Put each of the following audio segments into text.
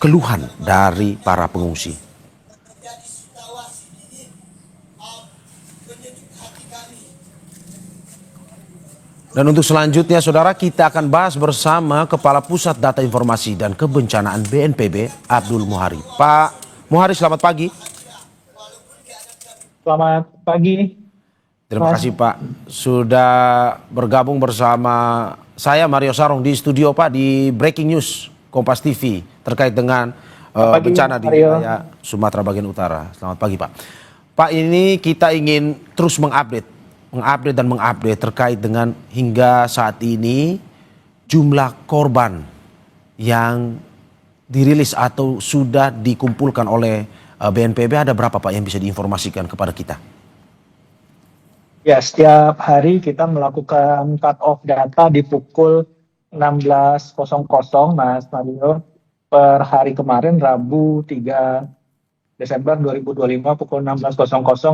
keluhan dari para pengungsi. Dan untuk selanjutnya, saudara, kita akan bahas bersama Kepala Pusat Data Informasi dan Kebencanaan BNPB, Abdul Muhari. Pak Muhari, selamat pagi. Selamat pagi. Terima kasih Pak sudah bergabung bersama saya Mario Sarong di studio Pak di Breaking News Kompas TV terkait dengan bencana di wilayah Sumatera bagian utara. Selamat pagi Pak. Pak, ini kita ingin terus mengupdate terkait dengan hingga saat ini jumlah korban yang dirilis atau sudah dikumpulkan oleh BNPB ada berapa Pak yang bisa diinformasikan kepada kita? Ya, setiap hari kita melakukan cut off data di pukul 16.00 Mas Mario. Per hari kemarin Rabu 3 Desember 2025 pukul 16.00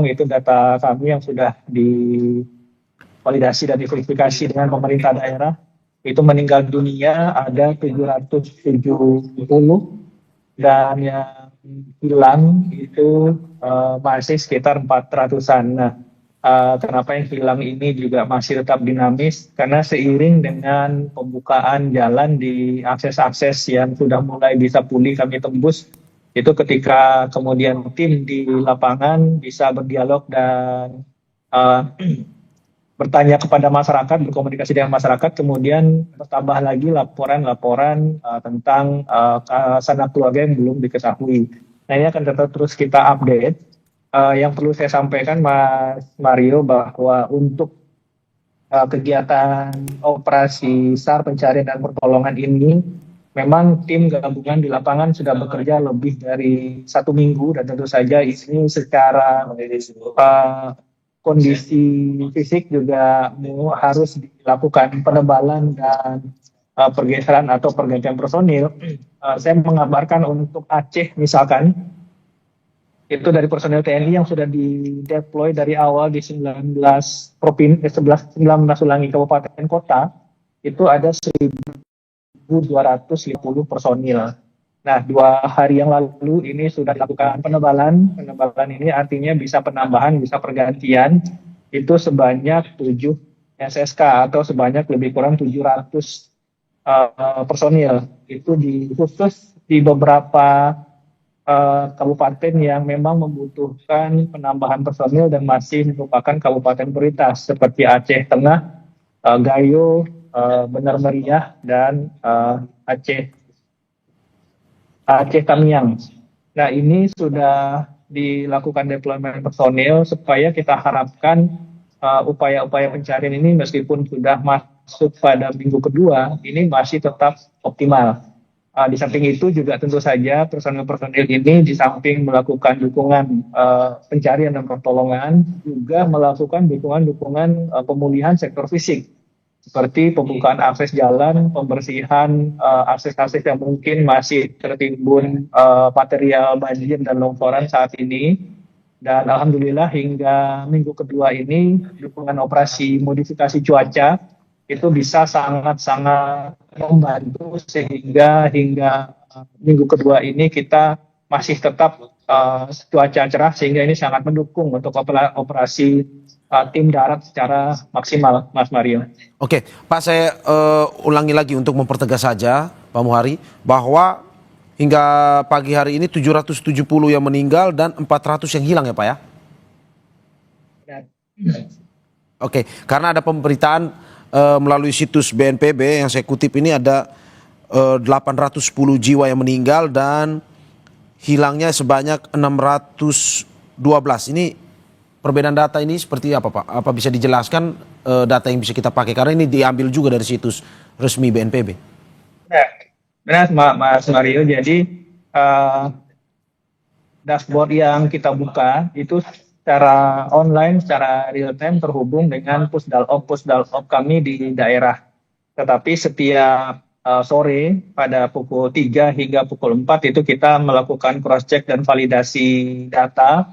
itu data kami yang sudah divalidasi dan diverifikasi dengan pemerintah daerah. Itu meninggal dunia ada 770 dan yang hilang itu masih sekitar 400-an. Nah, kenapa yang hilang ini juga masih tetap dinamis? Karena seiring dengan pembukaan jalan di akses-akses yang sudah mulai bisa pulih kami tembus, itu ketika kemudian tim di lapangan bisa berdialog dan bertanya kepada masyarakat, berkomunikasi dengan masyarakat, kemudian bertambah lagi laporan-laporan tentang sanak keluarga yang belum diketahui. Nah, ini akan tetap terus kita update. Yang perlu saya sampaikan Mas Mario bahwa untuk kegiatan operasi SAR pencarian dan pertolongan ini memang tim gabungan di lapangan sudah bekerja lebih dari 1 minggu dan tentu saja ini secara kondisi fisik juga harus dilakukan penebalan dan pergeseran atau pergantian personil. Saya mengabarkan untuk Aceh misalkan, itu dari personel TNI yang sudah dideploy dari awal di 19 kabupaten kota, itu ada 1.250 personil. Nah, 2 hari yang lalu ini sudah dilakukan penebalan. Penebalan ini artinya bisa penambahan, bisa pergantian, itu sebanyak 7 SSK atau sebanyak lebih kurang 700 personil. Itu khusus di beberapa kabupaten yang memang membutuhkan penambahan personil dan masih merupakan kabupaten prioritas seperti Aceh Tengah, Gayo, Benar Meriah, dan Aceh Tamiang. Nah, ini sudah dilakukan deployment personil supaya kita harapkan upaya-upaya pencarian ini meskipun sudah masuk pada minggu kedua, ini masih tetap optimal. Di samping itu juga tentu saja personil-personil ini di samping melakukan dukungan pencarian dan pertolongan, juga melakukan dukungan pemulihan sektor fisik, seperti pembukaan akses jalan, pembersihan akses-akses yang mungkin masih tertimbun material banjir dan longsoran saat ini. Dan alhamdulillah hingga minggu kedua ini dukungan operasi modifikasi cuaca itu bisa sangat-sangat membantu sehingga hingga minggu kedua ini kita masih tetap cuaca cerah sehingga ini sangat mendukung untuk operasi tim darat secara maksimal, Mas Mario. Oke, Pak, saya ulangi lagi untuk mempertegas saja, Pak Muhari, bahwa hingga pagi hari ini 770 yang meninggal dan 400 yang hilang ya Pak ya? Oke, karena ada pemberitaan melalui situs BNPB yang saya kutip ini ada 810 jiwa yang meninggal dan hilangnya sebanyak 612. Ini perbedaan data ini seperti apa Pak? Apa bisa dijelaskan data yang bisa kita pakai? Karena ini diambil juga dari situs resmi BNPB. Benar Mas Mario, jadi dashboard yang kita buka itu secara online, secara real time terhubung dengan pusdalop kami di daerah. Tetapi setiap sore pada pukul 3 hingga pukul 4 itu kita melakukan cross check dan validasi data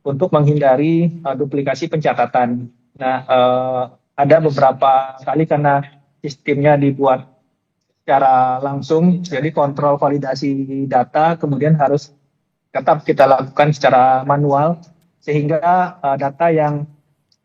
untuk menghindari duplikasi pencatatan. Nah, ada beberapa kali karena sistemnya dibuat secara langsung, jadi kontrol validasi data kemudian harus tetap kita lakukan secara manual, sehingga data yang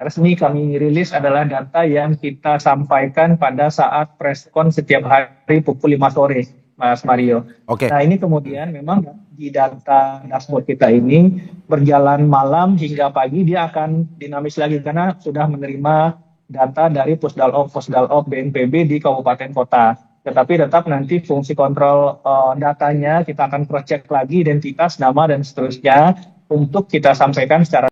resmi kami rilis adalah data yang kita sampaikan pada saat preskon setiap hari pukul 5 sore, Mas Mario. Oke. Nah, ini kemudian memang di data dashboard kita ini berjalan malam hingga pagi, dia akan dinamis lagi karena sudah menerima data dari Pusdalop BNPB di kabupaten kota. Tetapi tetap nanti fungsi kontrol datanya kita akan cross check lagi identitas, nama dan seterusnya untuk kita sampaikan secara